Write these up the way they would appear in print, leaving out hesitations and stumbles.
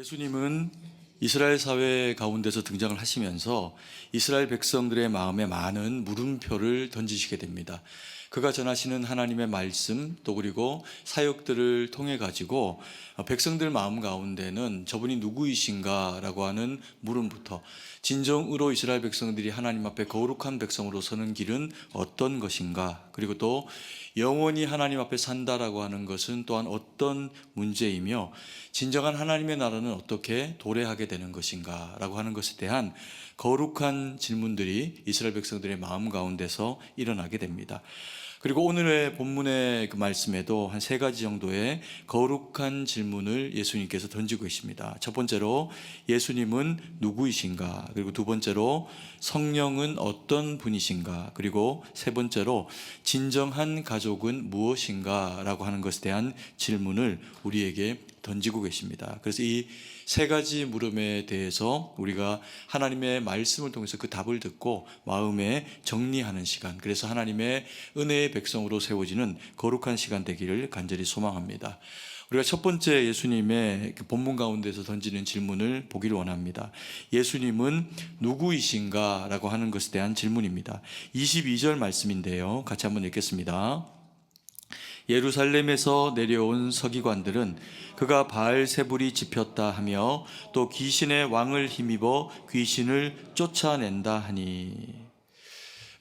예수님은 이스라엘 사회 가운데서 등장을 하시면서 이스라엘 백성들의 마음에 많은 물음표를 던지시게 됩니다. 그가 전하시는 하나님의 말씀 또 그리고 사역들을 통해 가지고 백성들 마음 가운데는 저분이 누구이신가 라고 하는 물음부터 진정으로 이스라엘 백성들이 하나님 앞에 거룩한 백성으로 서는 길은 어떤 것인가, 그리고 또 영원히 하나님 앞에 산다라고 하는 것은 또한 어떤 문제이며 진정한 하나님의 나라는 어떻게 도래하게 되는 것인가 라고 하는 것에 대한 거룩한 질문들이 이스라엘 백성들의 마음 가운데서 일어나게 됩니다. 그리고 오늘의 본문의 그 말씀에도 한 세 가지 정도의 거룩한 질문을 예수님께서 던지고 계십니다. 첫 번째로 예수님은 누구이신가? 그리고 두 번째로 성령은 어떤 분이신가? 그리고 세 번째로 진정한 가족은 무엇인가? 라고 하는 것에 대한 질문을 우리에게 던지고 계십니다. 그래서 이 세 가지 물음에 대해서 우리가 하나님의 말씀을 통해서 그 답을 듣고 마음에 정리하는 시간, 그래서 하나님의 은혜의 백성으로 세워지는 거룩한 시간 되기를 간절히 소망합니다. 우리가 첫 번째 예수님의 본문 가운데서 던지는 질문을 보기를 원합니다. 예수님은 누구이신가? 라고 하는 것에 대한 질문입니다. 22절 말씀인데요, 같이 한번 읽겠습니다. 예루살렘에서 내려온 서기관들은 그가 바알세불이 집혔다 하며 또 귀신의 왕을 힘입어 귀신을 쫓아낸다 하니,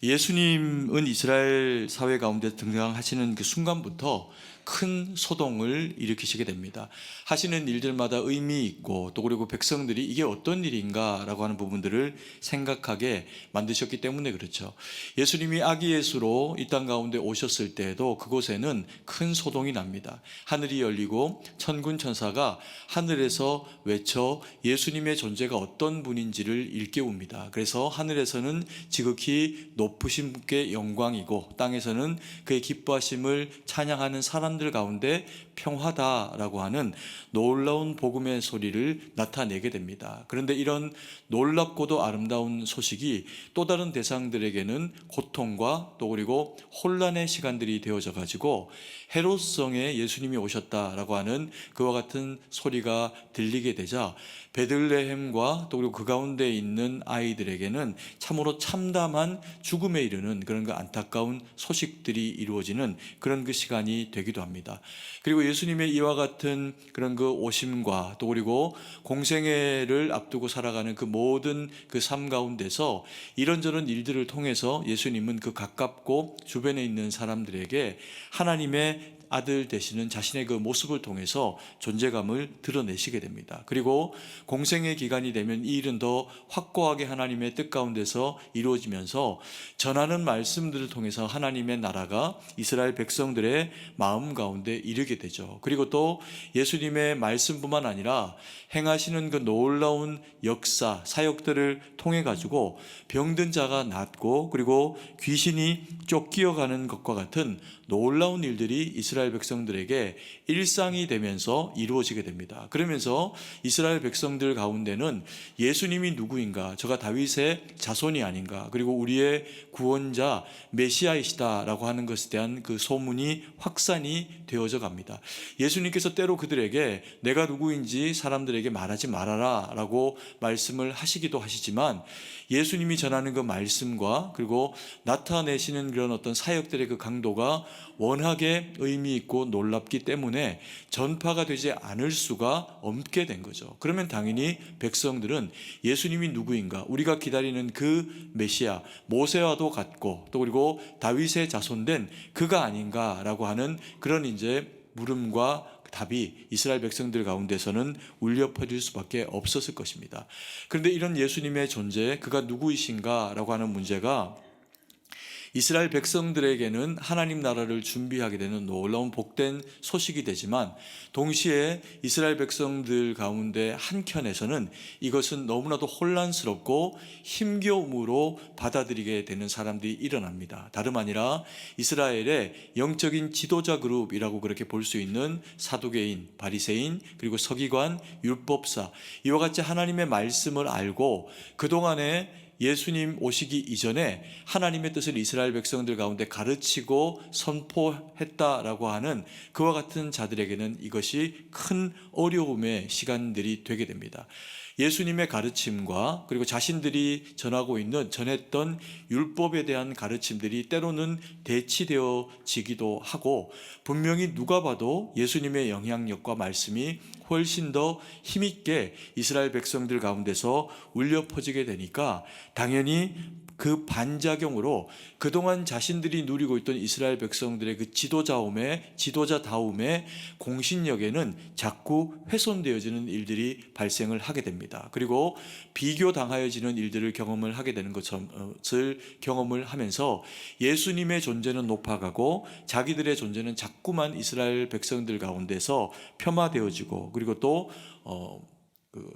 예수님은 이스라엘 사회 가운데 등장하시는 그 순간부터 큰 소동을 일으키시게 됩니다. 하시는 일들마다 의미 있고 또 그리고 백성들이 이게 어떤 일인가 라고 하는 부분들을 생각하게 만드셨기 때문에 그렇죠. 예수님이 아기 예수로 이 땅 가운데 오셨을 때에도 그곳에는 큰 소동이 납니다. 하늘이 열리고 천군 천사가 하늘에서 외쳐 예수님의 존재가 어떤 분인지를 일깨웁니다. 그래서 하늘에서는 지극히 높으신 분께 영광이고 땅에서는 그의 기뻐하심을 찬양하는 사람들 가운데 평화다라고 하는 놀라운 복음의 소리를 나타내게 됩니다. 그런데 이런 놀랍고도 아름다운 소식이 또 다른 대상들에게는 고통과 또 그리고 혼란의 시간들이 되어져 가지고 헤롯성에 예수님이 오셨다라고 하는 그와 같은 소리가 들리게 되자 베들레헴과 또 그리고 그 가운데 있는 아이들에게는 참으로 참담한 죽음에 이르는 그런 그 안타까운 소식들이 이루어지는 그런 그 시간이 되기도 합니다. 그리고 예수님의 이와 같은 그런 그 오심과 또 그리고 공생애를 앞두고 살아가는 그 모든 그 삶 가운데서 이런저런 일들을 통해서 예수님은 그 가깝고 주변에 있는 사람들에게 하나님의 아들 되시는 자신의 그 모습을 통해서 존재감을 드러내시게 됩니다. 그리고 공생의 기간이 되면 이 일은 더 확고하게 하나님의 뜻 가운데서 이루어지면서 전하는 말씀들을 통해서 하나님의 나라가 이스라엘 백성들의 마음 가운데 이르게 되죠. 그리고 또 예수님의 말씀뿐만 아니라 행하시는 그 놀라운 역사, 사역들을 통해 가지고 병든 자가 낫고 그리고 귀신이 쫓기어가는 것과 같은 놀라운 일들이 이스라엘 백성들에게 일상이 되면서 이루어지게 됩니다. 그러면서 이스라엘 백성들 가운데는 예수님이 누구인가, 저가 다윗의 자손이 아닌가, 그리고 우리의 구원자 메시아이시다라고 하는 것에 대한 그 소문이 확산이 되어져 갑니다. 예수님께서 때로 그들에게 내가 누구인지 사람들에게 말하지 말아라 라고 말씀을 하시기도 하시지만, 예수님이 전하는 그 말씀과 그리고 나타내시는 그런 어떤 사역들의 그 강도가 워낙에 의미 있고 놀랍기 때문에 전파가 되지 않을 수가 없게 된 거죠. 그러면 당연히 백성들은 예수님이 누구인가, 우리가 기다리는 그 메시아 모세와도 같고 또 그리고 다윗의 자손된 그가 아닌가라고 하는 그런 이제 물음과 답이 이스라엘 백성들 가운데서는 울려 퍼질 수밖에 없었을 것입니다. 그런데 이런 예수님의 존재, 그가 누구이신가 라고 하는 문제가 이스라엘 백성들에게는 하나님 나라를 준비하게 되는 놀라운 복된 소식이 되지만, 동시에 이스라엘 백성들 가운데 한켠에서는 이것은 너무나도 혼란스럽고 힘겨움으로 받아들이게 되는 사람들이 일어납니다. 다름 아니라 이스라엘의 영적인 지도자 그룹이라고 그렇게 볼 수 있는 사두개인, 바리새인, 그리고 서기관, 율법사, 이와 같이 하나님의 말씀을 알고 그동안에 예수님 오시기 이전에 하나님의 뜻을 이스라엘 백성들 가운데 가르치고 선포했다라고 하는 그와 같은 자들에게는 이것이 큰 어려움의 시간들이 되게 됩니다. 예수님의 가르침과 그리고 자신들이 전했던 율법에 대한 가르침들이 때로는 대치되어지기도 하고, 분명히 누가 봐도 예수님의 영향력과 말씀이 훨씬 더 힘있게 이스라엘 백성들 가운데서 울려 퍼지게 되니까 당연히 그 반작용으로 그동안 자신들이 누리고 있던 이스라엘 백성들의 그 지도자다움의 공신력에는 자꾸 훼손되어지는 일들이 발생을 하게 됩니다. 그리고 비교당하여지는 일들을 경험을 하게 되는 것을 경험을 하면서 예수님의 존재는 높아가고 자기들의 존재는 자꾸만 이스라엘 백성들 가운데서 폄하되어지고, 그리고 또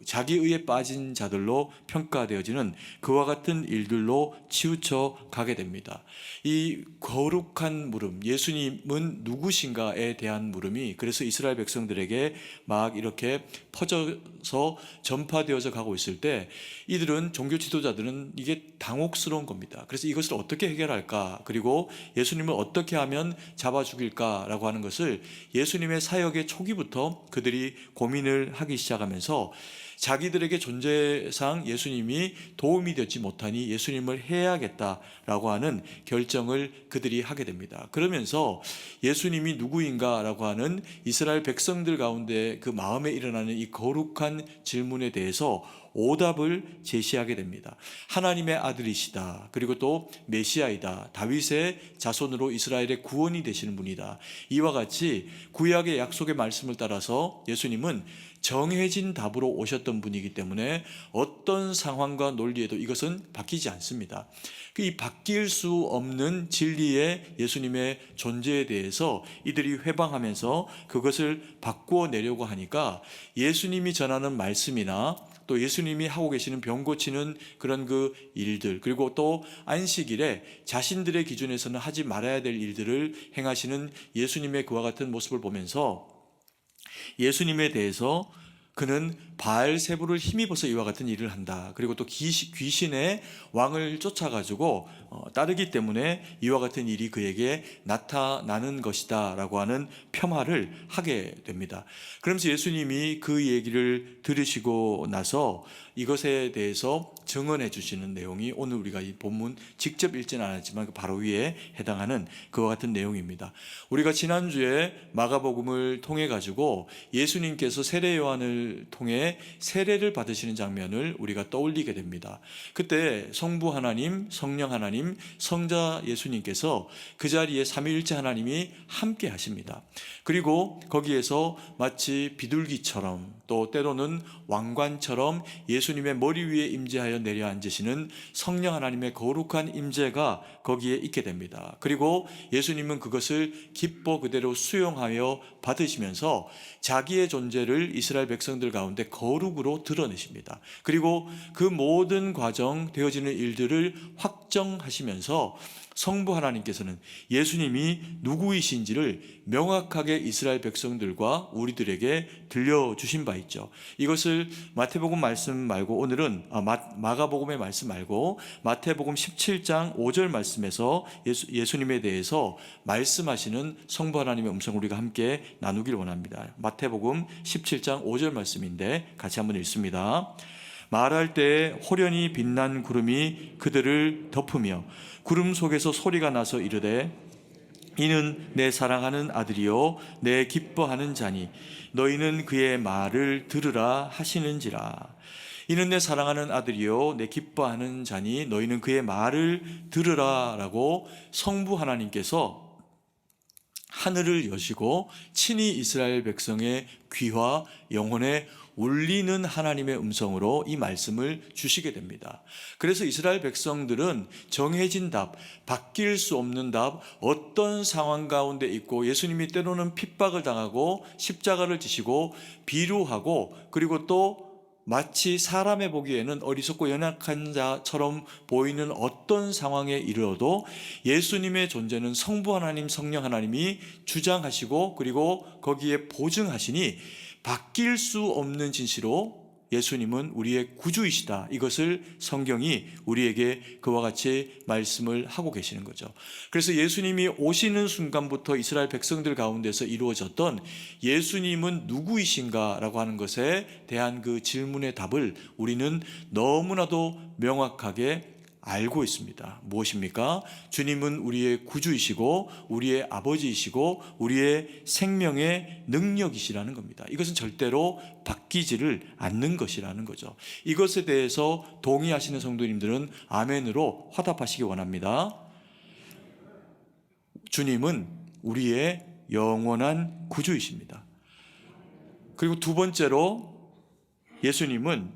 자기의에 빠진 자들로 평가되어지는 그와 같은 일들로 치우쳐 가게 됩니다. 이 거룩한 물음, 예수님은 누구신가에 대한 물음이 그래서 이스라엘 백성들에게 막 이렇게 퍼져서 전파되어져 가고 있을 때 이들은, 종교 지도자들은 이게 당혹스러운 겁니다. 그래서 이것을 어떻게 해결할까, 그리고 예수님을 어떻게 하면 잡아 죽일까라고 하는 것을 예수님의 사역의 초기부터 그들이 고민을 하기 시작하면서 자기들에게 존재상 예수님이 도움이 되지 못하니 예수님을 해야겠다라고 하는 결정을 그들이 하게 됩니다. 그러면서 예수님이 누구인가라고 하는 이스라엘 백성들 가운데 그 마음에 일어나는 이 거룩한 질문에 대해서 오답을 제시하게 됩니다. 하나님의 아들이시다. 그리고 또 메시아이다. 다윗의 자손으로 이스라엘의 구원이 되시는 분이다. 이와 같이 구약의 약속의 말씀을 따라서 예수님은 정해진 답으로 오셨던 분이기 때문에 어떤 상황과 논리에도 이것은 바뀌지 않습니다. 이 바뀔 수 없는 진리의 예수님의 존재에 대해서 이들이 회방하면서 그것을 바꾸어 내려고 하니까 예수님이 전하는 말씀이나 또 예수님이 하고 계시는 병 고치는 그런 그 일들, 그리고 또 안식일에 자신들의 기준에서는 하지 말아야 될 일들을 행하시는 예수님의 그와 같은 모습을 보면서 예수님에 대해서 그는 바알세불을 힘입어서 이와 같은 일을 한다. 그리고 또 귀신의 왕을 쫓아가지고 따르기 때문에 이와 같은 일이 그에게 나타나는 것이다 라고 하는 폄하를 하게 됩니다. 그러면서 예수님이 그 얘기를 들으시고 나서 이것에 대해서 증언해 주시는 내용이 오늘 우리가 이 본문 직접 읽지는 않았지만 바로 위에 해당하는 그와 같은 내용입니다. 우리가 지난주에 마가복음을 통해 가지고 예수님께서 세례 요한을 통해 세례를 받으시는 장면을 우리가 떠올리게 됩니다. 그때 성부 하나님, 성령 하나님, 성자 예수님께서 그 자리에 삼위일체 하나님이 함께 하십니다. 그리고 거기에서 마치 비둘기처럼 또 때로는 왕관처럼 예수님의 머리 위에 임재하여 내려앉으시는 성령 하나님의 거룩한 임재가 거기에 있게 됩니다. 그리고 예수님은 그것을 기뻐 그대로 수용하여 받으시면서 자기의 존재를 이스라엘 백성들 가운데 거룩으로 드러내십니다. 그리고 그 모든 과정 되어지는 일들을 확정하시면서 성부 하나님께서는 예수님이 누구이신지를 명확하게 이스라엘 백성들과 우리들에게 들려주신 바 있죠. 이것을 마태복음 말씀 말고 오늘은 마가복음의 말씀 말고 마태복음 17장 5절 말씀에서 예수님에 대해서 말씀하시는 성부 하나님의 음성을 우리가 함께 나누길 원합니다. 마태복음 17장 5절 말씀인데 같이 한번 읽습니다. 말할 때에 호련히 빛난 구름이 그들을 덮으며 구름 속에서 소리가 나서 이르되 이는 내 사랑하는 아들이요 내 기뻐하는 자니 너희는 그의 말을 들으라 하시는지라. 이는 내 사랑하는 아들이요 내 기뻐하는 자니 너희는 그의 말을 들으라 라고 성부 하나님께서 하늘을 여시고 친히 이스라엘 백성의 귀와 영혼에 울리는 하나님의 음성으로 이 말씀을 주시게 됩니다. 그래서 이스라엘 백성들은 정해진 답, 바뀔 수 없는 답, 어떤 상황 가운데 있고 예수님이 때로는 핍박을 당하고 십자가를 지시고 비루하고 그리고 또 마치 사람의 보기에는 어리석고 연약한 자처럼 보이는 어떤 상황에 이르러도 예수님의 존재는 성부 하나님, 성령 하나님이 주장하시고 그리고 거기에 보증하시니 바뀔 수 없는 진실로 예수님은 우리의 구주이시다. 이것을 성경이 우리에게 그와 같이 말씀을 하고 계시는 거죠. 그래서 예수님이 오시는 순간부터 이스라엘 백성들 가운데서 이루어졌던 예수님은 누구이신가 라고 하는 것에 대한 그 질문의 답을 우리는 너무나도 명확하게 알고 있습니다. 무엇입니까? 주님은 우리의 구주이시고 우리의 아버지이시고 우리의 생명의 능력이시라는 겁니다. 이것은 절대로 바뀌지를 않는 것이라는 거죠. 이것에 대해서 동의하시는 성도님들은 아멘으로 화답하시기 원합니다. 주님은 우리의 영원한 구주이십니다. 그리고 두 번째로 예수님은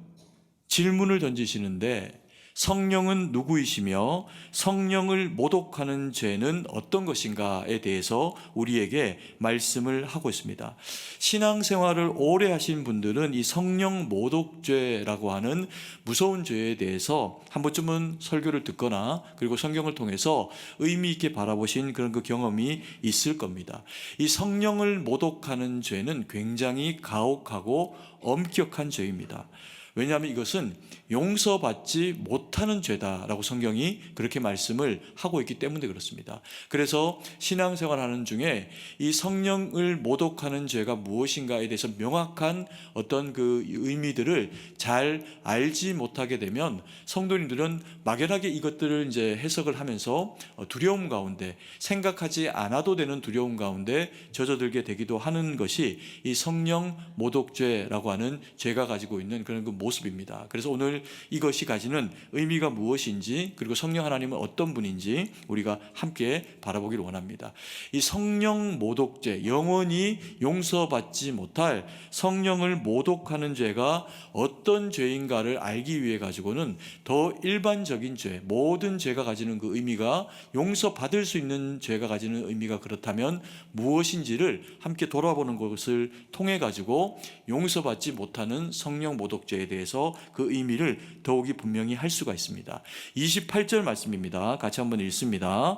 질문을 던지시는데 성령은 누구이시며 성령을 모독하는 죄는 어떤 것인가에 대해서 우리에게 말씀을 하고 있습니다. 신앙생활을 오래 하신 분들은 이 성령 모독죄라고 하는 무서운 죄에 대해서 한 번쯤은 설교를 듣거나 그리고 성경을 통해서 의미 있게 바라보신 그런 그 경험이 있을 겁니다. 이 성령을 모독하는 죄는 굉장히 가혹하고 엄격한 죄입니다. 왜냐하면 이것은 용서받지 못하는 죄다라고 성경이 그렇게 말씀을 하고 있기 때문에 그렇습니다. 그래서 신앙생활하는 중에 이 성령을 모독하는 죄가 무엇인가에 대해서 명확한 어떤 그 의미들을 잘 알지 못하게 되면 성도님들은 막연하게 이것들을 이제 해석을 하면서 두려움 가운데, 생각하지 않아도 되는 두려움 가운데 젖어들게 되기도 하는 것이 이 성령 모독죄라고 하는 죄가 가지고 있는 그런 그 모습입니다. 그래서 오늘 이것이 가지는 의미가 무엇인지, 그리고 성령 하나님은 어떤 분인지 우리가 함께 바라보기를 원합니다. 이 성령 모독죄, 영원히 용서받지 못할 성령을 모독하는 죄가 어떤 죄인가를 알기 위해 가지고는 더 일반적인 죄, 모든 죄가 가지는 그 의미가, 용서받을 수 있는 죄가 가지는 의미가 그렇다면 무엇인지를 함께 돌아보는 것을 통해 가지고 용서받지 못하는 성령 모독죄에 대해서 그 의미를 더욱이 분명히 할 수가 있습니다. 28절 말씀입니다. 같이 한번 읽습니다.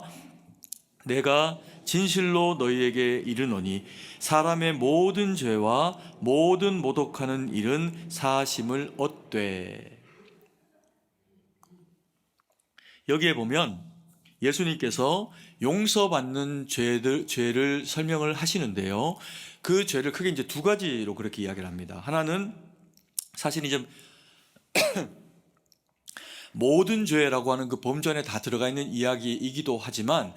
내가 진실로 너희에게 이르노니 사람의 모든 죄와 모든 모독하는 일은 사하심을 얻되. 여기에 보면 예수님께서 용서받는 죄를 설명을 하시는데요. 그 죄를 크게 이제 두 가지로 그렇게 이야기를 합니다. 하나는 사실 이제 모든 죄라고 하는 그 범주 안에 다 들어가 있는 이야기이기도 하지만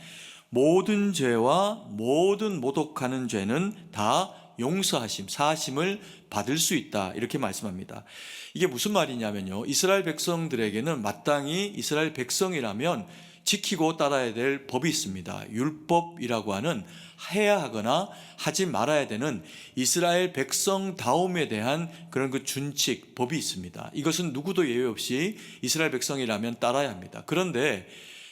모든 죄와 모든 모독하는 죄는 다 용서하심, 사하심을 받을 수 있다, 이렇게 말씀합니다. 이게 무슨 말이냐면요, 이스라엘 백성들에게는 마땅히 이스라엘 백성이라면 지키고 따라야 될 법이 있습니다. 율법이라고 하는 해야 하거나 하지 말아야 되는 이스라엘 백성다움에 대한 그런 그 준칙, 법이 있습니다. 이것은 누구도 예외 없이 이스라엘 백성이라면 따라야 합니다. 그런데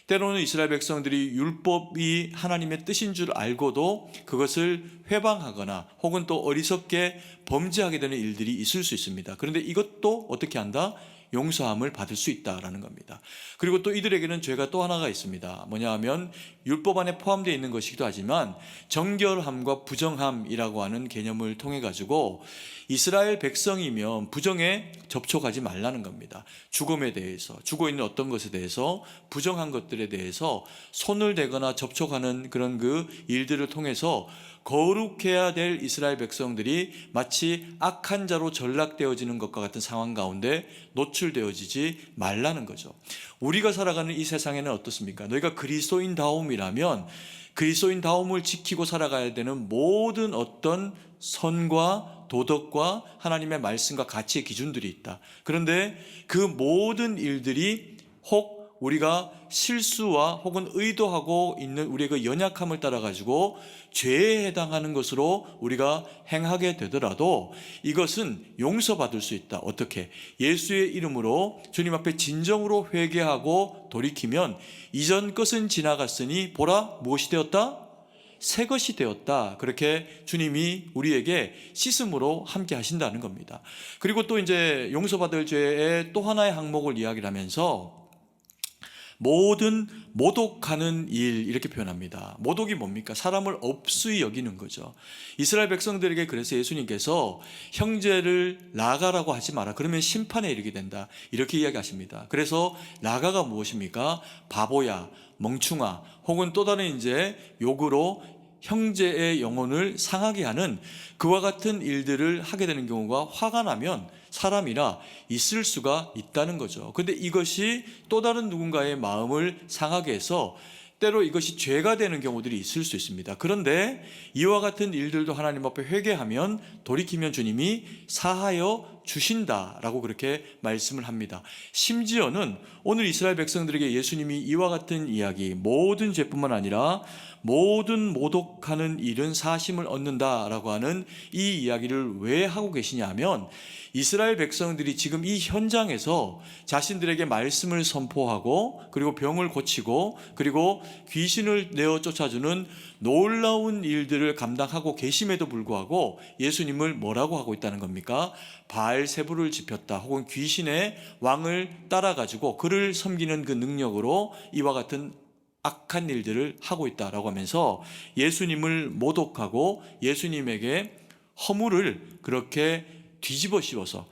때로는 이스라엘 백성들이 율법이 하나님의 뜻인 줄 알고도 그것을 회방하거나 혹은 또 어리석게 범죄하게 되는 일들이 있을 수 있습니다. 그런데 이것도 어떻게 한다? 용서함을 받을 수 있다라는 겁니다. 그리고 또 이들에게는 죄가 또 하나가 있습니다. 뭐냐 하면 율법 안에 포함되어 있는 것이기도 하지만 정결함과 부정함이라고 하는 개념을 통해 가지고 이스라엘 백성이면 부정에 접촉하지 말라는 겁니다. 죽음에 대해서, 죽어 있는 어떤 것에 대해서, 부정한 것들에 대해서 손을 대거나 접촉하는 그런 그 일들을 통해서 거룩해야 될 이스라엘 백성들이 마치 악한 자로 전락되어지는 것과 같은 상황 가운데 노출되어지지 말라는 거죠. 우리가 살아가는 이 세상에는 어떻습니까? 너희가 그리스도인다움이라면 그리스도인다움을 지키고 살아가야 되는 모든 어떤 선과 도덕과 하나님의 말씀과 가치의 기준들이 있다. 그런데 그 모든 일들이 혹 우리가 실수와 혹은 의도하고 있는 우리의 그 연약함을 따라 가지고 죄에 해당하는 것으로 우리가 행하게 되더라도 이것은 용서받을 수 있다. 어떻게? 예수의 이름으로 주님 앞에 진정으로 회개하고 돌이키면 이전 것은 지나갔으니 보라, 무엇이 되었다? 새 것이 되었다. 그렇게 주님이 우리에게 씻음으로 함께 하신다는 겁니다. 그리고 또 이제 용서받을 죄의 또 하나의 항목을 이야기를 하면서 모든 모독하는 일 이렇게 표현합니다. 모독이 뭡니까? 사람을 업수히 여기는 거죠. 이스라엘 백성들에게 그래서 예수님께서 형제를 라가라고 하지 마라. 그러면 심판에 이르게 된다. 이렇게 이야기하십니다. 그래서 라가가 무엇입니까? 바보야, 멍충아, 혹은 또 다른 이제 욕으로 형제의 영혼을 상하게 하는 그와 같은 일들을 하게 되는 경우가 화가 나면 사람이라 있을 수가 있다는 거죠. 근데 이것이 또 다른 누군가의 마음을 상하게 해서 때로 이것이 죄가 되는 경우들이 있을 수 있습니다. 그런데 이와 같은 일들도 하나님 앞에 회개하면 돌이키면 주님이 사하여 주신다라고 그렇게 말씀을 합니다. 심지어는 오늘 이스라엘 백성들에게 예수님이 이와 같은 이야기, 모든 죄뿐만 아니라 모든 모독하는 일은 사심을 얻는다라고 하는 이 이야기를 왜 하고 계시냐 하면 이스라엘 백성들이 지금 이 현장에서 자신들에게 말씀을 선포하고 그리고 병을 고치고 그리고 귀신을 내어 쫓아주는 놀라운 일들을 감당하고 계심에도 불구하고 예수님을 뭐라고 하고 있다는 겁니까? 바알세불을 지폈다 혹은 귀신의 왕을 따라가지고 그를 섬기는 그 능력으로 이와 같은 악한 일들을 하고 있다라고 하면서 예수님을 모독하고 예수님에게 허물을 그렇게 뒤집어 씌워서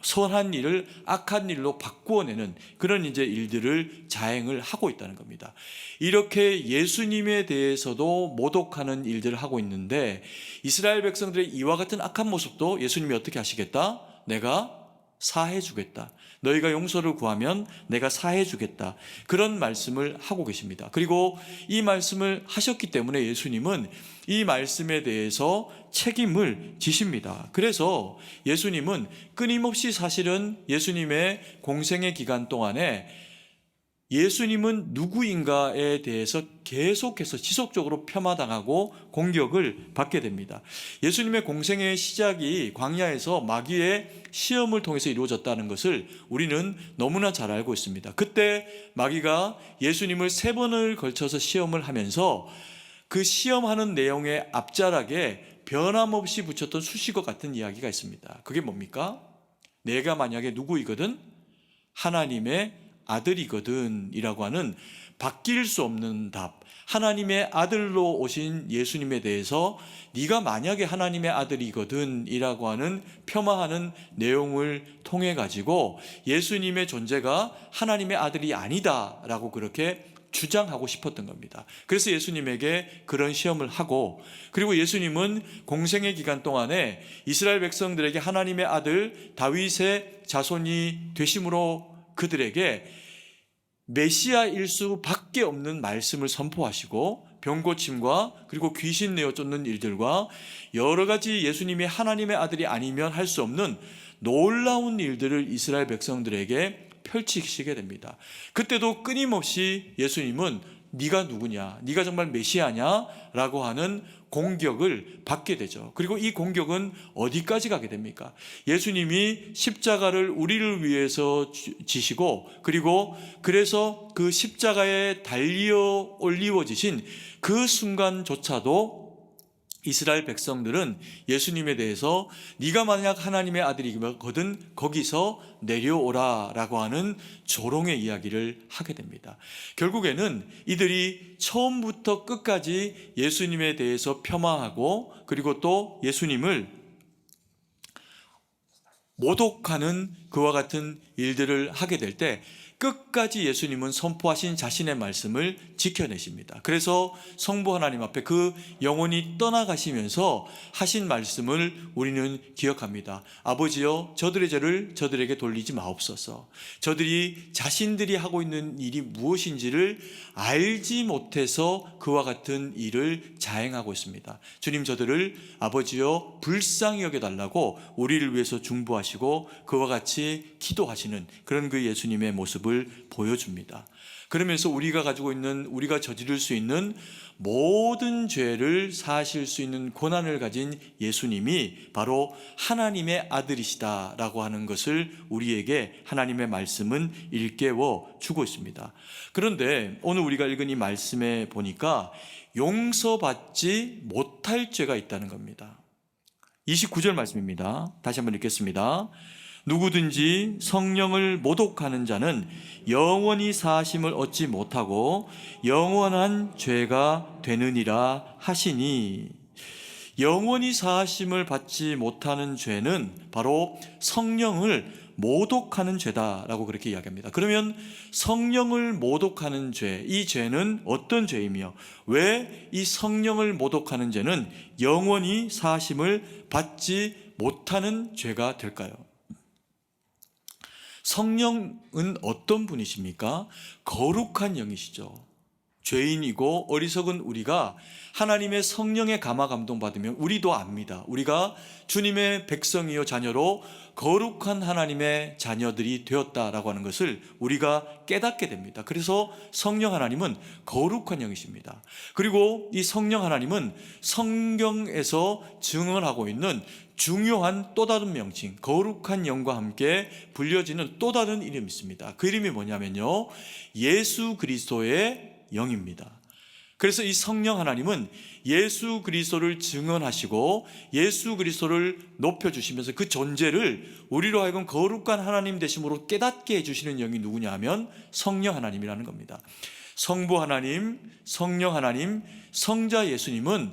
선한 일을 악한 일로 바꾸어내는 그런 이제 일들을 자행을 하고 있다는 겁니다. 이렇게 예수님에 대해서도 모독하는 일들을 하고 있는데 이스라엘 백성들의 이와 같은 악한 모습도 예수님이 어떻게 하시겠다? 내가 사해 주겠다. 너희가 용서를 구하면 내가 사해 주겠다. 그런 말씀을 하고 계십니다. 그리고 이 말씀을 하셨기 때문에 예수님은 이 말씀에 대해서 책임을 지십니다. 그래서 예수님은 끊임없이 사실은 예수님의 공생의 기간 동안에 예수님은 누구인가에 대해서 계속해서 지속적으로 폄하당하고 공격을 받게 됩니다. 예수님의 공생의 시작이 광야에서 마귀의 시험을 통해서 이루어졌다는 것을 우리는 너무나 잘 알고 있습니다. 그때 마귀가 예수님을 3번을 걸쳐서 시험을 하면서 그 시험하는 내용의 앞자락에 변함없이 붙였던 수식어 같은 이야기가 있습니다. 그게 뭡니까? 내가 만약에 누구이거든? 하나님의 아들이거든 이라고 하는 바뀔 수 없는 답, 하나님의 아들로 오신 예수님에 대해서 네가 만약에 하나님의 아들이거든 이라고 하는 폄하하는 내용을 통해 가지고 예수님의 존재가 하나님의 아들이 아니다 라고 그렇게 주장하고 싶었던 겁니다. 그래서 예수님에게 그런 시험을 하고 그리고 예수님은 공생의 기간 동안에 이스라엘 백성들에게 하나님의 아들 다윗의 자손이 되심으로 그들에게 메시아일 수밖에 없는 말씀을 선포하시고 병고침과 그리고 귀신 내어 쫓는 일들과 여러 가지 예수님이 하나님의 아들이 아니면 할 수 없는 놀라운 일들을 이스라엘 백성들에게 펼치시게 됩니다. 그때도 끊임없이 예수님은 네가 누구냐? 네가 정말 메시아냐? 라고 하는 공격을 받게 되죠. 그리고 이 공격은 어디까지 가게 됩니까? 예수님이 십자가를 우리를 위해서 지시고 그리고 그래서 그 십자가에 달려 올리워지신 그 순간조차도 이스라엘 백성들은 예수님에 대해서 네가 만약 하나님의 아들이거든 거기서 내려오라 라고 하는 조롱의 이야기를 하게 됩니다. 결국에는 이들이 처음부터 끝까지 예수님에 대해서 폄하하고 그리고 또 예수님을 모독하는 그와 같은 일들을 하게 될 때 끝까지 예수님은 선포하신 자신의 말씀을 지켜내십니다. 그래서 성부 하나님 앞에 그 영혼이 떠나가시면서 하신 말씀을 우리는 기억합니다. 아버지여 저들의 죄를 저들에게 돌리지 마옵소서. 저들이 자신들이 하고 있는 일이 무엇인지를 알지 못해서 그와 같은 일을 자행하고 있습니다. 주님 저들을 아버지여 불쌍히 여겨달라고 우리를 위해서 중보하시고 그와 같이 기도하시는 그런 그 예수님의 모습을 보여줍니다. 그러면서 우리가 가지고 있는 우리가 저지를 수 있는 모든 죄를 사하실 수 있는 권한을 가진 예수님이 바로 하나님의 아들이시다라고 하는 것을 우리에게 하나님의 말씀은 일깨워 주고 있습니다. 그런데 오늘 우리가 읽은 이 말씀에 보니까 용서받지 못할 죄가 있다는 겁니다. 29절 말씀입니다. 다시 한번 읽겠습니다. 누구든지 성령을 모독하는 자는 영원히 사하심을 얻지 못하고 영원한 죄가 되느니라 하시니, 영원히 사하심을 받지 못하는 죄는 바로 성령을 모독하는 죄다라고 그렇게 이야기합니다. 그러면 성령을 모독하는 죄, 이 죄는 어떤 죄이며 왜 이 성령을 모독하는 죄는 영원히 사하심을 받지 못하는 죄가 될까요? 성령은 어떤 분이십니까? 거룩한 영이시죠. 죄인이고 어리석은 우리가 하나님의 성령의 감화 감동 받으면 우리도 압니다. 우리가 주님의 백성이요 자녀로 거룩한 하나님의 자녀들이 되었다라고 하는 것을 우리가 깨닫게 됩니다. 그래서 성령 하나님은 거룩한 영이십니다. 그리고 이 성령 하나님은 성경에서 증언하고 있는 중요한 또 다른 명칭, 거룩한 영과 함께 불려지는 또 다른 이름이 있습니다. 그 이름이 뭐냐면요, 예수 그리스도의 영입니다. 그래서 이 성령 하나님은 예수 그리스도를 증언하시고 예수 그리스도를 높여주시면서 그 존재를 우리로 하여금 거룩한 하나님 되심으로 깨닫게 해주시는 영이 누구냐 하면 성령 하나님이라는 겁니다. 성부 하나님, 성령 하나님, 성자 예수님은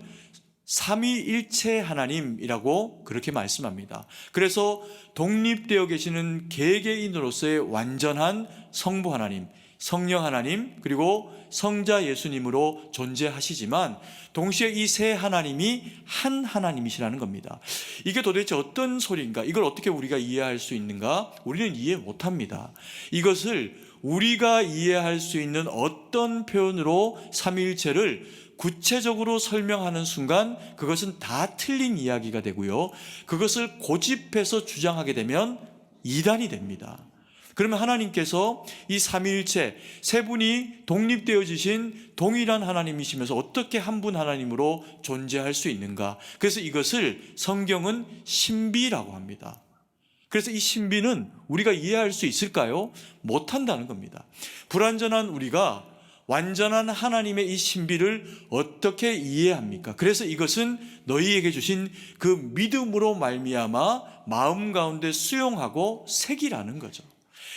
삼위일체 하나님이라고 그렇게 말씀합니다. 그래서 독립되어 계시는 개개인으로서의 완전한 성부 하나님, 성령 하나님, 그리고 성자 예수님으로 존재하시지만 동시에 이 세 하나님이 한 하나님이시라는 겁니다. 이게 도대체 어떤 소리인가? 이걸 어떻게 우리가 이해할 수 있는가? 우리는 이해 못합니다. 이것을 우리가 이해할 수 있는 어떤 표현으로 삼위일체를 구체적으로 설명하는 순간 그것은 다 틀린 이야기가 되고요, 그것을 고집해서 주장하게 되면 이단이 됩니다. 그러면 하나님께서 이 삼위일체 세 분이 독립되어지신 동일한 하나님이시면서 어떻게 한 분 하나님으로 존재할 수 있는가? 그래서 이것을 성경은 신비라고 합니다. 그래서 이 신비는 우리가 이해할 수 있을까요? 못한다는 겁니다. 불완전한 우리가 완전한 하나님의 이 신비를 어떻게 이해합니까? 그래서 이것은 너희에게 주신 그 믿음으로 말미암아 마음 가운데 수용하고 새기라는 거죠.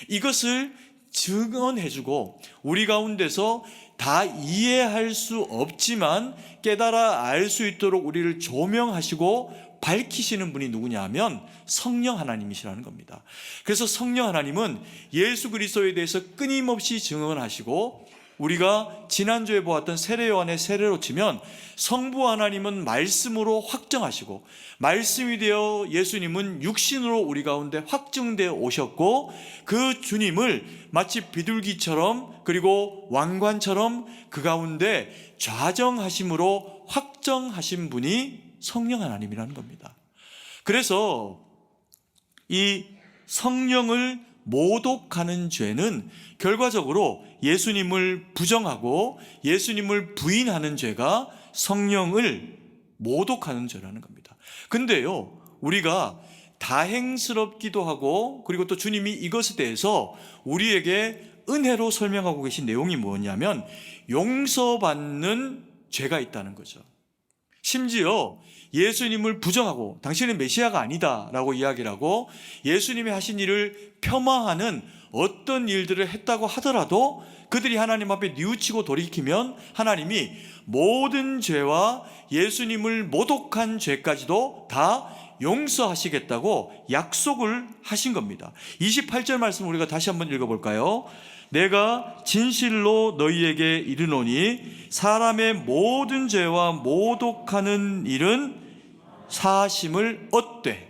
이것을 증언해주고 우리 가운데서 다 이해할 수 없지만 깨달아 알 수 있도록 우리를 조명하시고 밝히시는 분이 누구냐 하면 성령 하나님이시라는 겁니다. 그래서 성령 하나님은 예수 그리스도에 대해서 끊임없이 증언하시고, 우리가 지난주에 보았던 세례 요한의 세례로 치면 성부 하나님은 말씀으로 확정하시고, 말씀이 되어 예수님은 육신으로 우리 가운데 확증되어 오셨고, 그 주님을 마치 비둘기처럼 그리고 왕관처럼 그 가운데 좌정하심으로 확정하신 분이 성령 하나님이라는 겁니다. 그래서 이 성령을 모독하는 죄는 결과적으로 예수님을 부정하고 예수님을 부인하는 죄가 성령을 모독하는 죄라는 겁니다. 근데요, 우리가 다행스럽기도 하고 그리고 또 주님이 이것에 대해서 우리에게 은혜로 설명하고 계신 내용이 뭐냐면 용서받는 죄가 있다는 거죠. 심지어 예수님을 부정하고 당신은 메시아가 아니다라고 이야기를 하고 예수님이 하신 일을 폄하하는 어떤 일들을 했다고 하더라도 그들이 하나님 앞에 뉘우치고 돌이키면 하나님이 모든 죄와 예수님을 모독한 죄까지도 다 용서하시겠다고 약속을 하신 겁니다. 28절 말씀 우리가 다시 한번 읽어볼까요? 내가 진실로 너희에게 이르노니 사람의 모든 죄와 모독하는 일은 사하심을 얻되,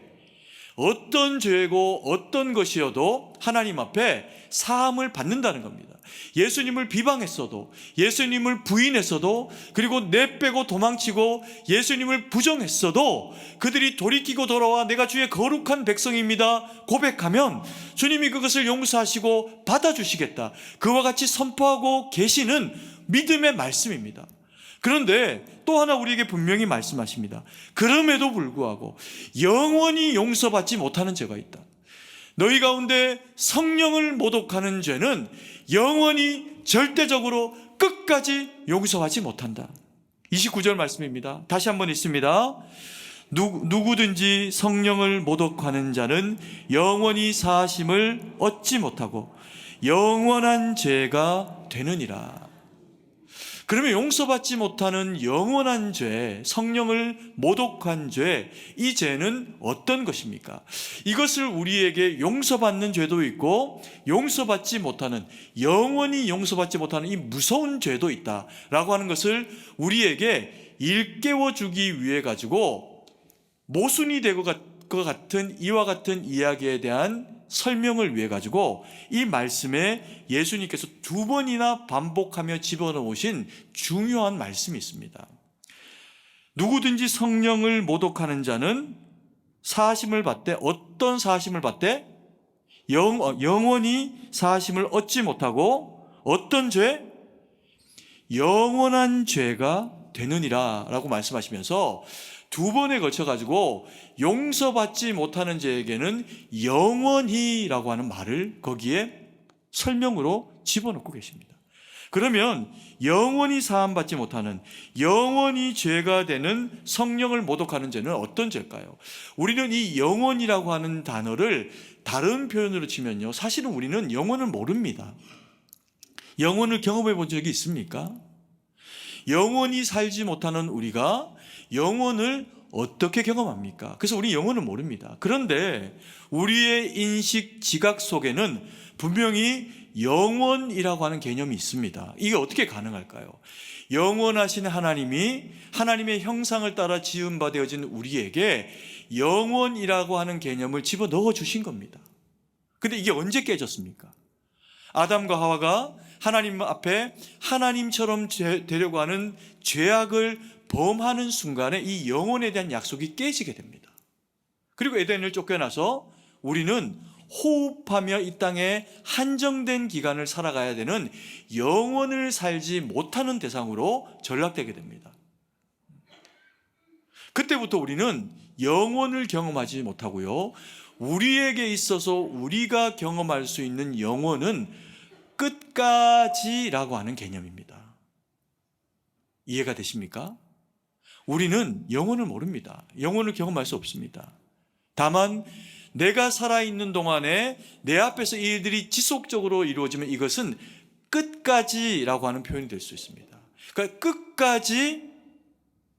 어떤 죄고 어떤 것이어도 하나님 앞에 사함을 받는다는 겁니다. 예수님을 비방했어도, 예수님을 부인했어도, 그리고 내빼고 도망치고 예수님을 부정했어도 그들이 돌이키고 돌아와 내가 주의 거룩한 백성입니다 고백하면 주님이 그것을 용서하시고 받아주시겠다, 그와 같이 선포하고 계시는 믿음의 말씀입니다. 그런데 또 하나 우리에게 분명히 말씀하십니다. 그럼에도 불구하고 영원히 용서받지 못하는 죄가 있다. 너희 가운데 성령을 모독하는 죄는 영원히 절대적으로 끝까지 용서하지 못한다. 29절 말씀입니다. 다시 한번 읽습니다. 누구든지 성령을 모독하는 자는 영원히 사하심을 얻지 못하고 영원한 죄가 되느니라. 그러면 용서받지 못하는 영원한 죄, 성령을 모독한 죄, 이 죄는 어떤 것입니까? 이것을 우리에게 용서받는 죄도 있고 용서받지 못하는, 영원히 용서받지 못하는 이 무서운 죄도 있다라고 하는 것을 우리에게 일깨워 주기 위해 가지고 모순이 될 것 같은 이와 같은 이야기에 대한 설명을 위해 가지고 이 말씀에 예수님께서 2번이나 반복하며 집어넣으신 중요한 말씀이 있습니다. 누구든지 성령을 모독하는 자는 사하심을 받되, 어떤 사하심을 받되? 영원히 사하심을 얻지 못하고 어떤 죄? 영원한 죄가 되느니라 라고 말씀하시면서 2번에 걸쳐가지고 용서받지 못하는 자에게는 영원히라고 하는 말을 거기에 설명으로 집어넣고 계십니다. 그러면 영원히 사함받지 못하는, 영원히 죄가 되는 성령을 모독하는 죄는 어떤 죄일까요? 우리는 이 영원이라고 하는 단어를 다른 표현으로 치면요, 사실은 우리는 영원을 모릅니다. 영원을 경험해 본 적이 있습니까? 영원히 살지 못하는 우리가 영원을 어떻게 경험합니까? 그래서 우리 영원을 모릅니다. 그런데 우리의 인식 지각 속에는 분명히 영원이라고 하는 개념이 있습니다. 이게 어떻게 가능할까요? 영원하신 하나님이 하나님의 형상을 따라 지은 바 되어진 우리에게 영원이라고 하는 개념을 집어넣어 주신 겁니다. 근데 이게 언제 깨졌습니까? 아담과 하와가 하나님 앞에 하나님처럼 되려고 하는 죄악을 범하는 순간에 이 영혼에 대한 약속이 깨지게 됩니다. 그리고 에덴을 쫓겨나서 우리는 호흡하며 이 땅에 한정된 기간을 살아가야 되는 영원을 살지 못하는 대상으로 전락되게 됩니다. 그때부터 우리는 영원을 경험하지 못하고요, 우리에게 있어서 우리가 경험할 수 있는 영원은 끝까지라고 하는 개념입니다. 이해가 되십니까? 우리는 영혼을 모릅니다. 영혼을 경험할 수 없습니다. 다만 내가 살아있는 동안에 내 앞에서 이 일들이 지속적으로 이루어지면 이것은 끝까지라고 하는 표현이 될 수 있습니다. 그러니까 끝까지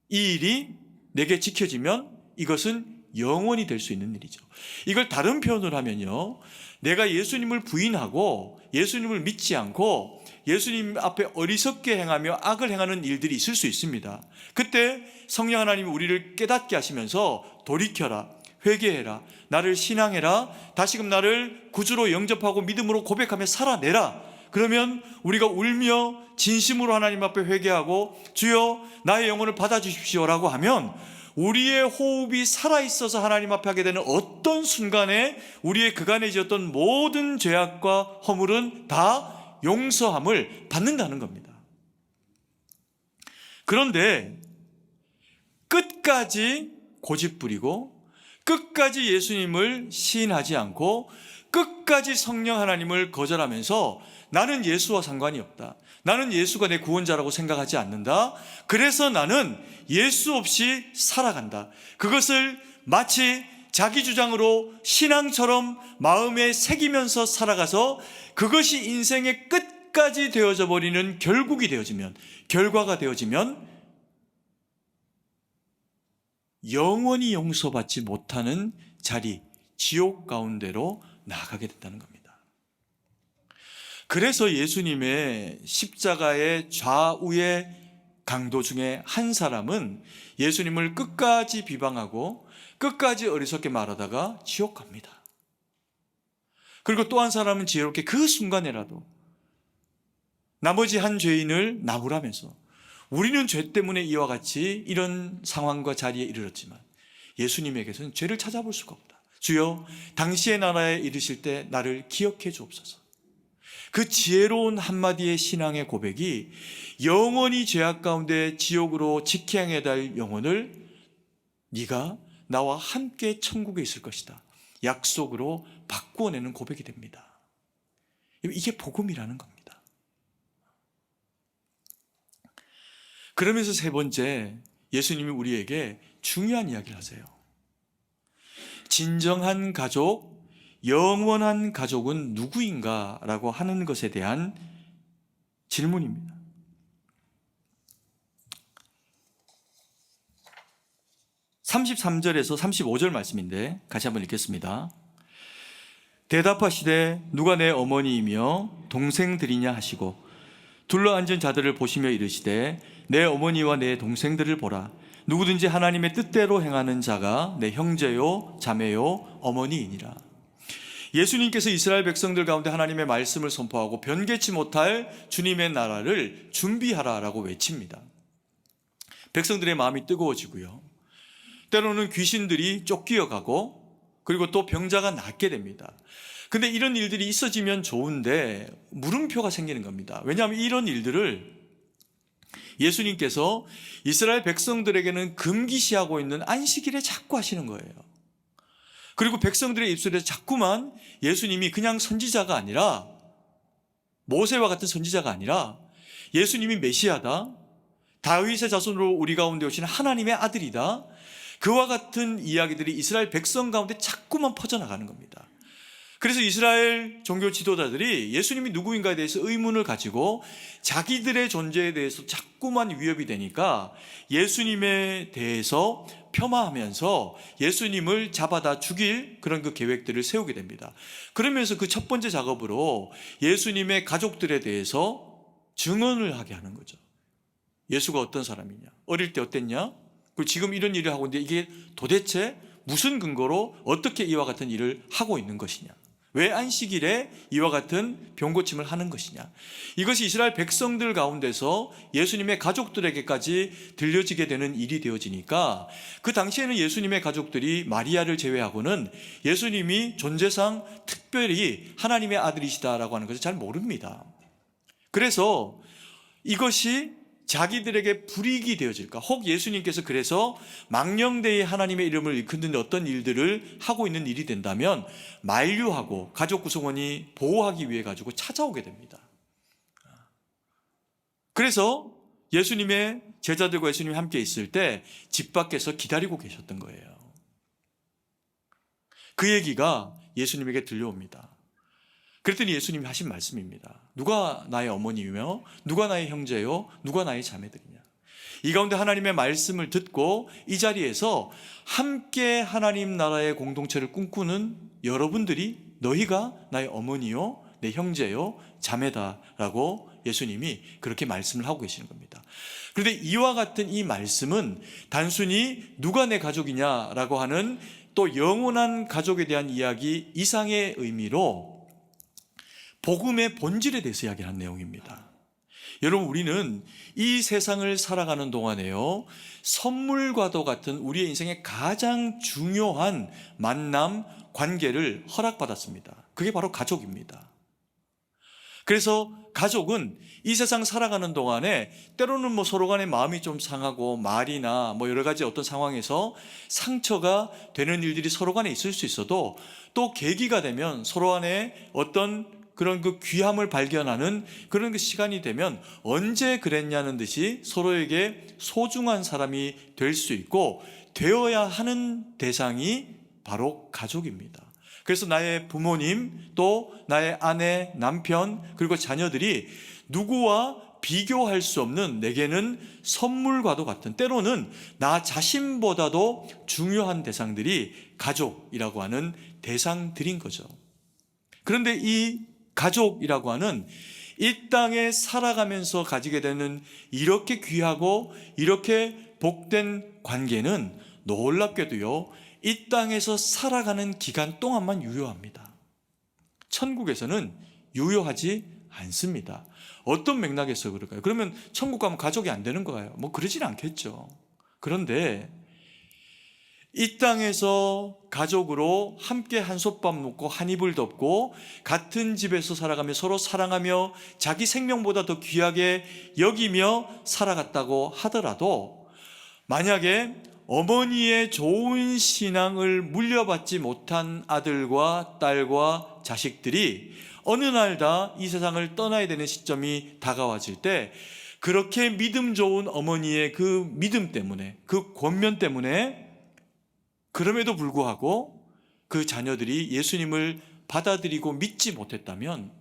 이 일이 내게 지켜지면 이것은 영원히 될 수 있는 일이죠. 이걸 다른 표현으로 하면요, 내가 예수님을 부인하고 예수님을 믿지 않고 예수님 앞에 어리석게 행하며 악을 행하는 일들이 있을 수 있습니다. 그때 성령 하나님이 우리를 깨닫게 하시면서 돌이켜라, 회개해라, 나를 신앙해라, 다시금 나를 구주로 영접하고 믿음으로 고백하며 살아내라. 그러면 우리가 울며 진심으로 하나님 앞에 회개하고 주여 나의 영혼을 받아주십시오라고 하면 우리의 호흡이 살아있어서 하나님 앞에 하게 되는 어떤 순간에 우리의 그간에 지었던 모든 죄악과 허물은 다 용서함을 받는다는 겁니다. 그런데 끝까지 고집부리고 끝까지 예수님을 시인하지 않고 끝까지 성령 하나님을 거절하면서 나는 예수와 상관이 없다, 나는 예수가 내 구원자라고 생각하지 않는다, 그래서 나는 예수 없이 살아간다, 그것을 마치 자기 주장으로 신앙처럼 마음에 새기면서 살아가서 그것이 인생의 끝까지 되어져 버리는 결국이 되어지면, 결과가 되어지면 영원히 용서받지 못하는 자리, 지옥 가운데로 나가게 된다는 겁니다. 그래서 예수님의 십자가의 좌우의 강도 중에 한 사람은 예수님을 끝까지 비방하고 끝까지 어리석게 말하다가 지옥 갑니다. 그리고 또 한 사람은 지혜롭게 그 순간에라도 나머지 한 죄인을 나무라면서 우리는 죄 때문에 이와 같이 이런 상황과 자리에 이르렀지만 예수님에게서는 죄를 찾아볼 수가 없다. 주여 당시의 나라에 이르실 때 나를 기억해 주옵소서. 그 지혜로운 한마디의 신앙의 고백이 영원히 죄악 가운데 지옥으로 직행해야 될 영혼을 네가 나와 함께 천국에 있을 것이다 약속으로 바꾸어내는 고백이 됩니다. 이게 복음이라는 겁니다. 그러면서 세 번째, 예수님이 우리에게 중요한 이야기를 하세요. 진정한 가족, 영원한 가족은 누구인가? 라고 하는 것에 대한 질문입니다. 33절에서 35절 말씀인데 같이 한번 읽겠습니다. 대답하시되 누가 내 어머니이며 동생들이냐 하시고 둘러앉은 자들을 보시며 이르시되 내 어머니와 내 동생들을 보라. 누구든지 하나님의 뜻대로 행하는 자가 내 형제요 자매요 어머니이니라. 예수님께서 이스라엘 백성들 가운데 하나님의 말씀을 선포하고 변개치 못할 주님의 나라를 준비하라라고 외칩니다. 백성들의 마음이 뜨거워지고요, 때로는 귀신들이 쫓기어가고 그리고 또 병자가 낫게 됩니다. 근데 이런 일들이 있어지면 좋은데 물음표가 생기는 겁니다. 왜냐하면 이런 일들을 예수님께서 이스라엘 백성들에게는 금기시하고 있는 안식일에 자꾸 하시는 거예요. 그리고 백성들의 입술에서 자꾸만 예수님이 그냥 선지자가 아니라, 모세와 같은 선지자가 아니라 예수님이 메시아다, 다윗의 자손으로 우리 가운데 오시는 하나님의 아들이다, 그와 같은 이야기들이 이스라엘 백성 가운데 자꾸만 퍼져나가는 겁니다. 그래서 이스라엘 종교 지도자들이 예수님이 누구인가에 대해서 의문을 가지고 자기들의 존재에 대해서 자꾸만 위협이 되니까 예수님에 대해서 폄하하면서 예수님을 잡아다 죽일 그런 그 계획들을 세우게 됩니다. 그러면서 그 첫 번째 작업으로 예수님의 가족들에 대해서 증언을 하게 하는 거죠. 예수가 어떤 사람이냐, 어릴 때 어땠냐, 그리고 지금 이런 일을 하고 있는데 이게 도대체 무슨 근거로 어떻게 이와 같은 일을 하고 있는 것이냐, 왜 안식일에 이와 같은 병고침을 하는 것이냐. 이것이 이스라엘 백성들 가운데서 예수님의 가족들에게까지 들려지게 되는 일이 되어지니까 그 당시에는 예수님의 가족들이 마리아를 제외하고는 예수님이 존재상 특별히 하나님의 아들이시다라고 하는 것을 잘 모릅니다. 그래서 이것이 자기들에게 불이익이 되어질까, 혹 예수님께서 그래서 망령되이 하나님의 이름을 일컫는 어떤 일들을 하고 있는 일이 된다면 만류하고 가족 구성원이 보호하기 위해 가지고 찾아오게 됩니다. 그래서 예수님의 제자들과 예수님이 함께 있을 때 집 밖에서 기다리고 계셨던 거예요. 그 얘기가 예수님에게 들려옵니다. 그랬더니 예수님이 하신 말씀입니다. 누가 나의 어머니이며 누가 나의 형제요 누가 나의 자매들이냐. 이 가운데 하나님의 말씀을 듣고 이 자리에서 함께 하나님 나라의 공동체를 꿈꾸는 여러분들이 너희가 나의 어머니요 내 형제요 자매다라고 예수님이 그렇게 말씀을 하고 계시는 겁니다. 그런데 이와 같은 이 말씀은 단순히 누가 내 가족이냐라고 하는 또 영원한 가족에 대한 이야기 이상의 의미로 복음의 본질에 대해서 이야기하는 내용입니다. 여러분, 우리는 이 세상을 살아가는 동안에요, 선물과도 같은 우리의 인생의 가장 중요한 만남, 관계를 허락받았습니다. 그게 바로 가족입니다. 그래서 가족은 이 세상 살아가는 동안에 때로는 서로 간에 마음이 좀 상하고 말이나 여러 가지 어떤 상황에서 상처가 되는 일들이 서로 간에 있을 수 있어도 또 계기가 되면 서로 간에 어떤 그런 그 귀함을 발견하는 그런 그 시간이 되면 언제 그랬냐는 듯이 서로에게 소중한 사람이 될 수 있고 되어야 하는 대상이 바로 가족입니다. 그래서 나의 부모님, 또 나의 아내, 남편, 그리고 자녀들이 누구와 비교할 수 없는 내게는 선물과도 같은, 때로는 나 자신보다도 중요한 대상들이 가족이라고 하는 대상들인 거죠. 그런데 이 가족이라고 하는 이 땅에 살아가면서 가지게 되는 이렇게 귀하고 이렇게 복된 관계는 놀랍게도요, 이 땅에서 살아가는 기간 동안만 유효합니다. 천국에서는 유효하지 않습니다. 어떤 맥락에서 그럴까요? 그러면 천국 가면 가족이 안 되는 거예요? 그러진 않겠죠. 그런데 이 땅에서 가족으로 함께 한솥밥 먹고 한 이불 덮고 같은 집에서 살아가며 서로 사랑하며 자기 생명보다 더 귀하게 여기며 살아갔다고 하더라도, 만약에 어머니의 좋은 신앙을 물려받지 못한 아들과 딸과 자식들이 어느 날 다 이 세상을 떠나야 되는 시점이 다가와질 때 그렇게 믿음 좋은 어머니의 그 믿음 때문에, 그 권면 때문에, 그럼에도 불구하고 그 자녀들이 예수님을 받아들이고 믿지 못했다면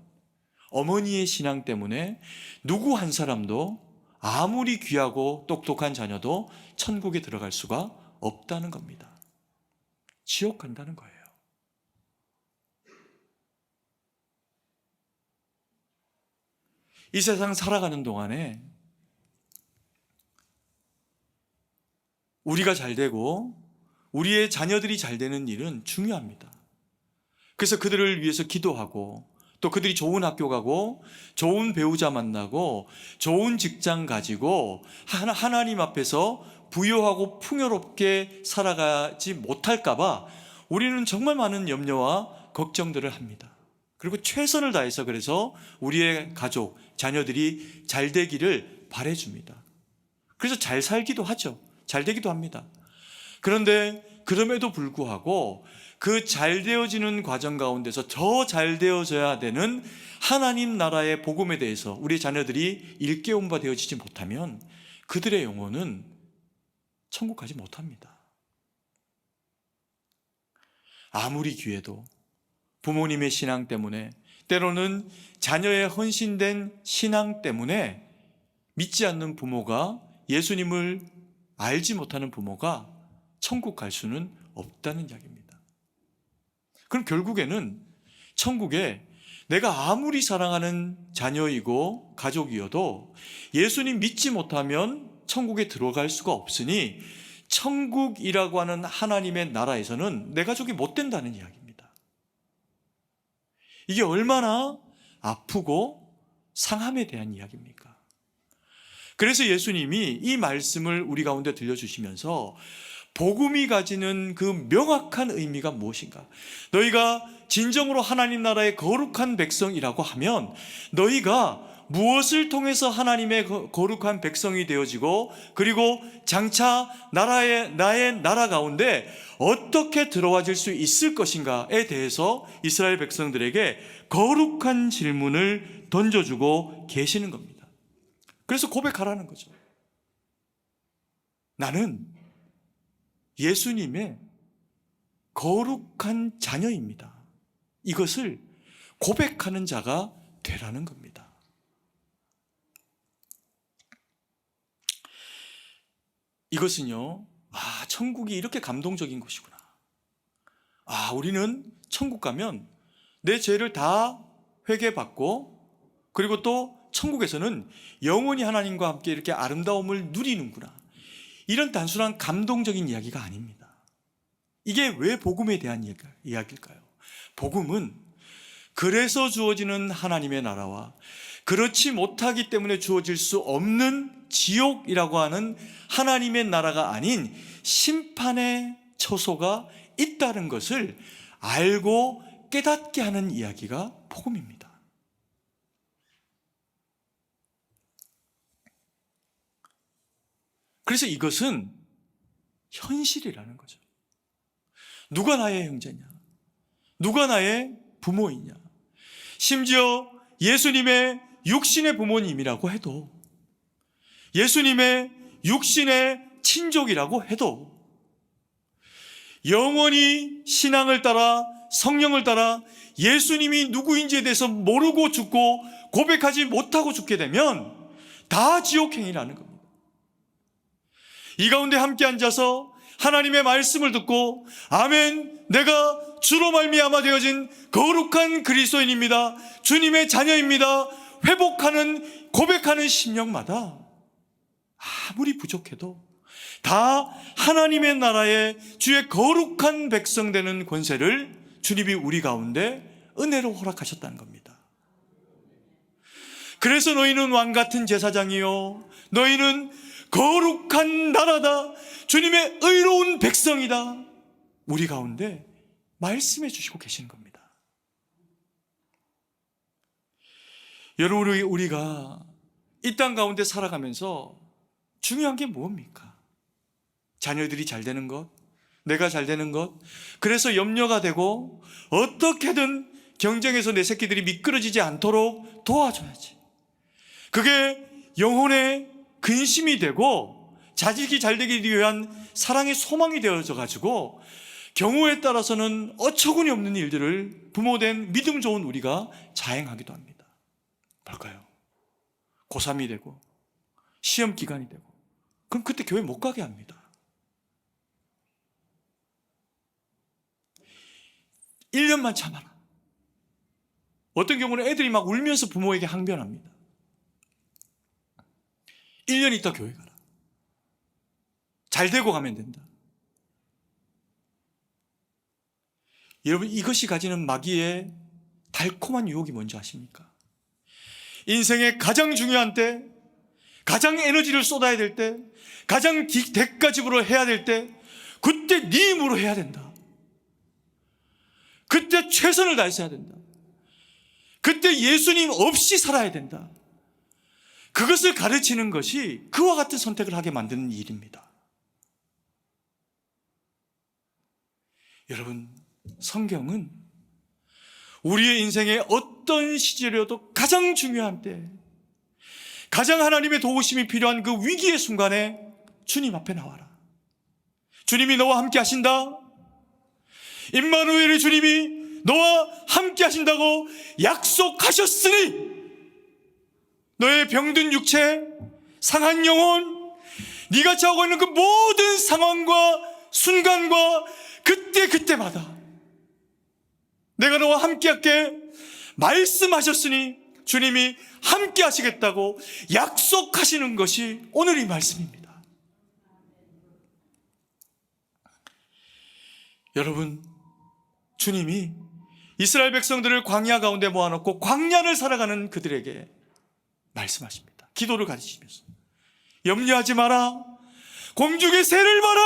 어머니의 신앙 때문에 누구 한 사람도 아무리 귀하고 똑똑한 자녀도 천국에 들어갈 수가 없다는 겁니다. 지옥 간다는 거예요. 이 세상 살아가는 동안에 우리가 잘 되고 우리의 자녀들이 잘 되는 일은 중요합니다. 그래서 그들을 위해서 기도하고, 또 그들이 좋은 학교 가고 좋은 배우자 만나고 좋은 직장 가지고 하나님 앞에서 부유하고 풍요롭게 살아가지 못할까 봐 우리는 정말 많은 염려와 걱정들을 합니다. 그리고 최선을 다해서 그래서 우리의 가족, 자녀들이 잘 되기를 바라줍니다. 그래서 잘 살기도 하죠. 잘 되기도 합니다. 그런데 그럼에도 불구하고 그 잘 되어지는 과정 가운데서 더 잘 되어져야 되는 하나님 나라의 복음에 대해서 우리 자녀들이 일깨움 바 되어지지 못하면 그들의 영혼은 천국 가지 못합니다. 아무리 귀해도 부모님의 신앙 때문에, 때로는 자녀의 헌신된 신앙 때문에 믿지 않는 부모가, 예수님을 알지 못하는 부모가 천국 갈 수는 없다는 이야기입니다. 그럼 결국에는 천국에 내가 아무리 사랑하는 자녀이고 가족이어도 예수님 믿지 못하면 천국에 들어갈 수가 없으니 천국이라고 하는 하나님의 나라에서는 내 가족이 못 된다는 이야기입니다. 이게 얼마나 아프고 상함에 대한 이야기입니까? 그래서 예수님이 이 말씀을 우리 가운데 들려주시면서 복음이 가지는 그 명확한 의미가 무엇인가? 너희가 진정으로 하나님 나라의 거룩한 백성이라고 하면 너희가 무엇을 통해서 하나님의 거룩한 백성이 되어지고, 그리고 장차 나의 나라 가운데 어떻게 들어와질 수 있을 것인가에 대해서 이스라엘 백성들에게 거룩한 질문을 던져주고 계시는 겁니다. 그래서 고백하라는 거죠. 나는 예수님의 거룩한 자녀입니다. 이것을 고백하는 자가 되라는 겁니다. 이것은요, 천국이 이렇게 감동적인 곳이구나. 우리는 천국 가면 내 죄를 다 회개받고, 그리고 또 천국에서는 영원히 하나님과 함께 이렇게 아름다움을 누리는구나. 이런 단순한 감동적인 이야기가 아닙니다. 이게 왜 복음에 대한 이야기일까요? 복음은 그래서 주어지는 하나님의 나라와 그렇지 못하기 때문에 주어질 수 없는 지옥이라고 하는 하나님의 나라가 아닌 심판의 처소가 있다는 것을 알고 깨닫게 하는 이야기가 복음입니다. 그래서 이것은 현실이라는 거죠. 누가 나의 형제냐? 누가 나의 부모이냐? 심지어 예수님의 육신의 부모님이라고 해도, 예수님의 육신의 친족이라고 해도 영원히 신앙을 따라, 성령을 따라 예수님이 누구인지에 대해서 모르고 죽고 고백하지 못하고 죽게 되면 다 지옥행이라는 겁니다. 이 가운데 함께 앉아서 하나님의 말씀을 듣고 아멘, 내가 주로 말미암아 되어진 거룩한 그리스도인입니다, 주님의 자녀입니다, 회복하는, 고백하는 심령마다 아무리 부족해도 다 하나님의 나라의 주의 거룩한 백성 되는 권세를 주님이 우리 가운데 은혜로 허락하셨다는 겁니다. 그래서 너희는 왕같은 제사장이요, 너희는 거룩한 나라다, 주님의 의로운 백성이다, 우리 가운데 말씀해 주시고 계시는 겁니다. 여러분, 우리가 이 땅 가운데 살아가면서 중요한 게 뭡니까? 자녀들이 잘 되는 것, 내가 잘 되는 것. 그래서 염려가 되고 어떻게든 경쟁에서 내 새끼들이 미끄러지지 않도록 도와줘야지. 그게 영혼의 근심이 되고 자식이 잘 되기 위한 사랑의 소망이 되어져 가지고 경우에 따라서는 어처구니 없는 일들을 부모된 믿음 좋은 우리가 자행하기도 합니다. 뭘까요? 고3이 되고 시험 기간이 되고 그럼 그때 교회 못 가게 합니다. 1년만 참아라. 어떤 경우는 애들이 막 울면서 부모에게 항변합니다. 1년 있다 교회 가라. 잘 되고 가면 된다. 여러분, 이것이 가지는 마귀의 달콤한 유혹이 뭔지 아십니까? 인생의 가장 중요한 때, 가장 에너지를 쏟아야 될 때, 가장 대가집으로 해야 될 때, 그때 네 힘으로 해야 된다. 그때 최선을 다해서 해야 된다. 그때 예수님 없이 살아야 된다. 그것을 가르치는 것이 그와 같은 선택을 하게 만드는 일입니다. 여러분, 성경은 우리의 인생의 어떤 시절이어도 가장 중요한 때, 가장 하나님의 도우심이 필요한 그 위기의 순간에 주님 앞에 나와라. 주님이 너와 함께 하신다. 임마누엘의 주님이 너와 함께 하신다고 약속하셨으니 너의 병든 육체, 상한 영혼, 네가 처하고 있는 그 모든 상황과 순간과 그때마다 내가 너와 함께 할게 말씀하셨으니 주님이 함께 하시겠다고 약속하시는 것이 오늘 이 말씀입니다. 여러분, 주님이 이스라엘 백성들을 광야 가운데 모아놓고 광야를 살아가는 그들에게 말씀하십니다. 기도를 가르치시면서 염려하지 마라. 공중의 새를 봐라.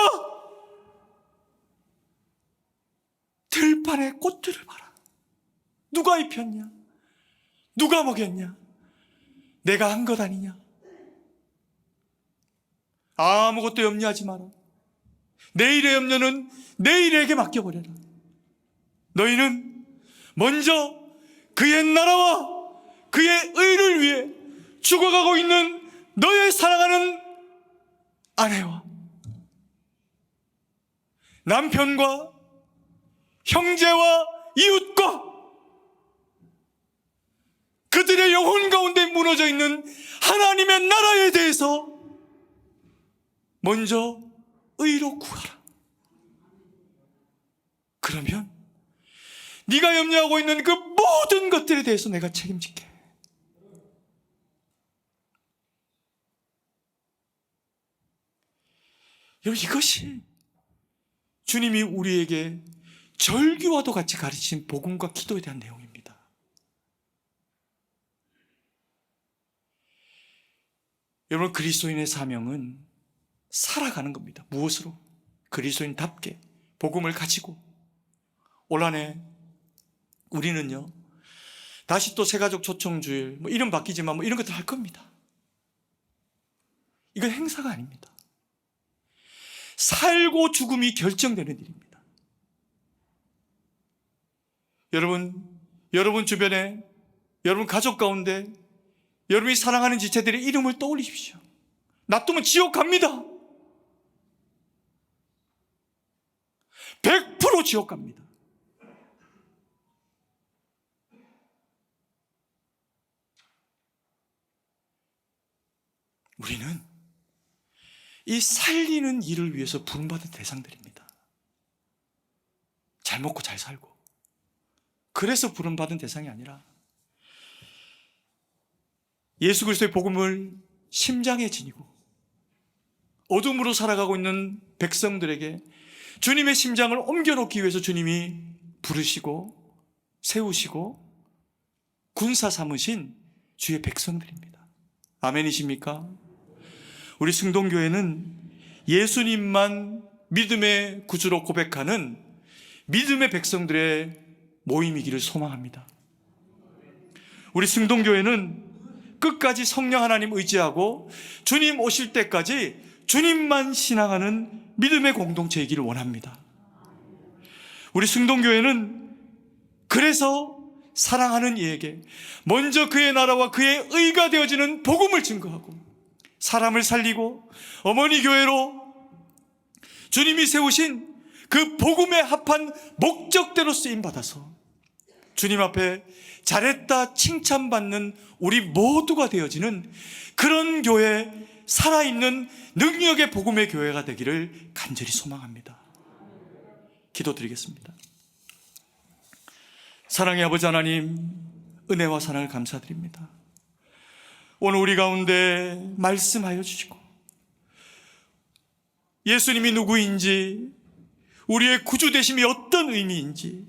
들판의 꽃들을 봐라. 누가 입혔냐? 누가 먹였냐? 내가 한 것 아니냐? 아무것도 염려하지 마라. 내일의 염려는 내일에게 맡겨버려라. 너희는 먼저 그의 나라와 그의 의를 위해 죽어가고 있는 너의 사랑하는 아내와 남편과 형제와 이웃과 그들의 영혼 가운데 무너져 있는 하나님의 나라에 대해서 먼저 의로 구하라. 그러면 네가 염려하고 있는 그 모든 것들에 대해서 내가 책임질게. 여러분, 이것이 주님이 우리에게 절규와도 같이 가르친 복음과 기도에 대한 내용입니다. 여러분, 그리스도인의 사명은 살아가는 겁니다. 무엇으로? 그리스도인답게 복음을 가지고. 올 한해 우리는요, 다시 또 새가족 초청주일, 이름 바뀌지만 이런 것들 할 겁니다. 이건 행사가 아닙니다. 살고 죽음이 결정되는 일입니다. 여러분 주변에, 여러분 가족 가운데 여러분이 사랑하는 지체들의 이름을 떠올리십시오. 놔두면 지옥 갑니다. 100% 지옥 갑니다. 우리는 이 살리는 일을 위해서 부름받은 대상들입니다. 잘 먹고 잘 살고 그래서 부름받은 대상이 아니라 예수 그리스도의 복음을 심장에 지니고 어둠으로 살아가고 있는 백성들에게 주님의 심장을 옮겨놓기 위해서 주님이 부르시고 세우시고 군사 삼으신 주의 백성들입니다. 아멘이십니까? 우리 승동교회는 예수님만 믿음의 구주로 고백하는 믿음의 백성들의 모임이기를 소망합니다. 우리 승동교회는 끝까지 성령 하나님 의지하고 주님 오실 때까지 주님만 신앙하는 믿음의 공동체이기를 원합니다. 우리 승동교회는 그래서 사랑하는 이에게 먼저 그의 나라와 그의 의가 되어지는 복음을 증거하고 사람을 살리고 어머니 교회로 주님이 세우신 그 복음에 합한 목적대로 쓰임받아서 주님 앞에 잘했다 칭찬받는 우리 모두가 되어지는 그런 교회, 살아있는 능력의 복음의 교회가 되기를 간절히 소망합니다. 기도드리겠습니다. 사랑의 아버지 하나님, 은혜와 사랑을 감사드립니다. 오늘 우리 가운데 말씀하여 주시고 예수님이 누구인지, 우리의 구주 되심이 어떤 의미인지,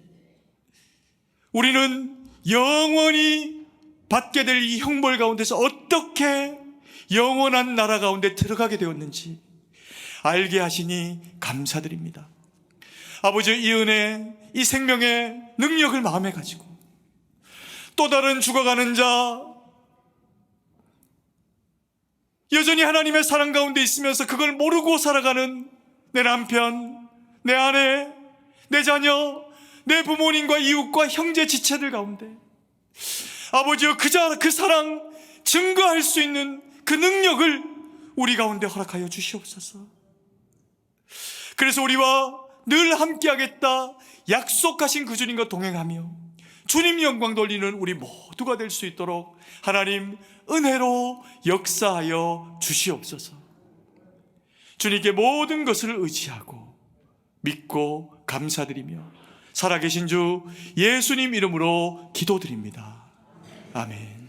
우리는 영원히 받게 될 이 형벌 가운데서 어떻게 영원한 나라 가운데 들어가게 되었는지 알게 하시니 감사드립니다. 아버지, 이 은혜, 이 생명의 능력을 마음에 가지고 또 다른 죽어가는 자, 여전히 하나님의 사랑 가운데 있으면서 그걸 모르고 살아가는 내 남편, 내 아내, 내 자녀, 내 부모님과 이웃과 형제 지체들 가운데 아버지여 그 사랑 증거할 수 있는 그 능력을 우리 가운데 허락하여 주시옵소서. 그래서 우리와 늘 함께하겠다 약속하신 그 주님과 동행하며 주님 영광 돌리는 우리 모두가 될 수 있도록 하나님 은혜로 역사하여 주시옵소서. 주님께 모든 것을 의지하고 믿고 감사드리며 살아계신 주 예수님 이름으로 기도드립니다. 아멘.